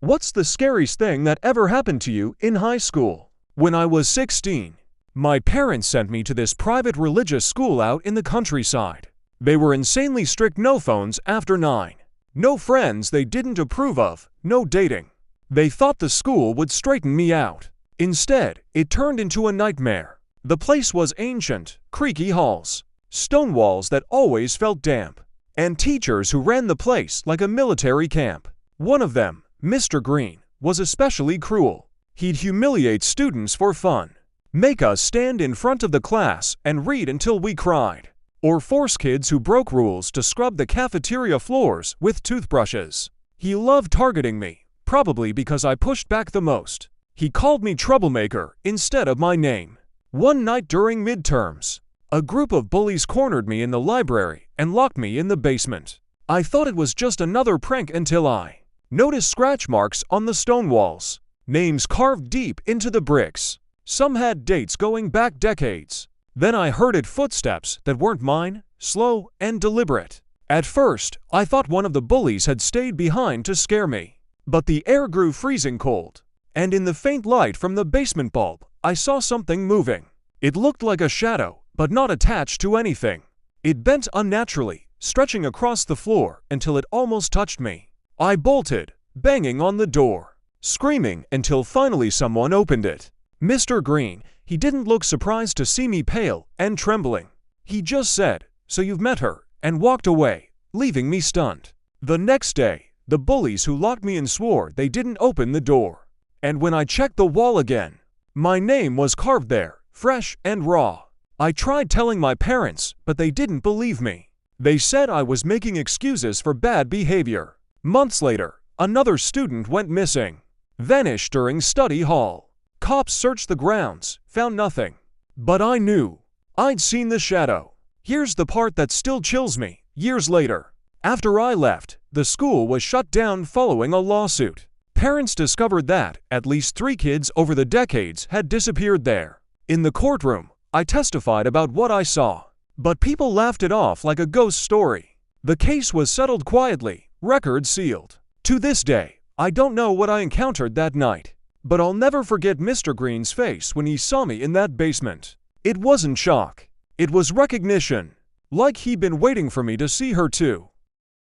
What's the scariest thing that ever happened to you in high school? When I was 16, my parents sent me to this private religious school out in the countryside. They were insanely strict: no phones after 9. No friends they didn't approve of, no dating. They thought the school would straighten me out. Instead, it turned into a nightmare. The place was ancient, creaky halls, stone walls that always felt damp, and teachers who ran the place like a military camp. One of them, Mr. Green, was especially cruel. He'd humiliate students for fun, make us stand in front of the class and read until we cried, or force kids who broke rules to scrub the cafeteria floors with toothbrushes. He loved targeting me, probably because I pushed back the most. He called me troublemaker instead of my name. One night during midterms, a group of bullies cornered me in the library and locked me in the basement. I thought it was just another prank until I noticed scratch marks on the stone walls, names carved deep into the bricks. Some had dates going back decades. Then I heard footsteps that weren't mine, slow and deliberate. At first, I thought one of the bullies had stayed behind to scare me. But the air grew freezing cold, and in the faint light from the basement bulb, I saw something moving. It looked like a shadow, but not attached to anything. It bent unnaturally, stretching across the floor until it almost touched me. I bolted, banging on the door, screaming until finally someone opened it. Mr. Green. He didn't look surprised to see me pale and trembling. He just said, "So you've met her," and walked away, leaving me stunned. The next day, the bullies who locked me in swore they didn't open the door. And when I checked the wall again, my name was carved there, fresh and raw. I tried telling my parents, but they didn't believe me. They said I was making excuses for bad behavior. Months later, another student went missing, vanished during study hall. Cops searched the grounds, found nothing. But I knew. I'd seen the shadow. Here's the part that still chills me. Years later, after I left, the school was shut down following a lawsuit. Parents discovered that at least 3 kids over the decades had disappeared there. In the courtroom, I testified about what I saw, but people laughed it off like a ghost story. The case was settled quietly, record sealed. To this day, I don't know what I encountered that night. But I'll never forget Mr. Green's face when he saw me in that basement. It wasn't shock. It was recognition. Like he'd been waiting for me to see her too.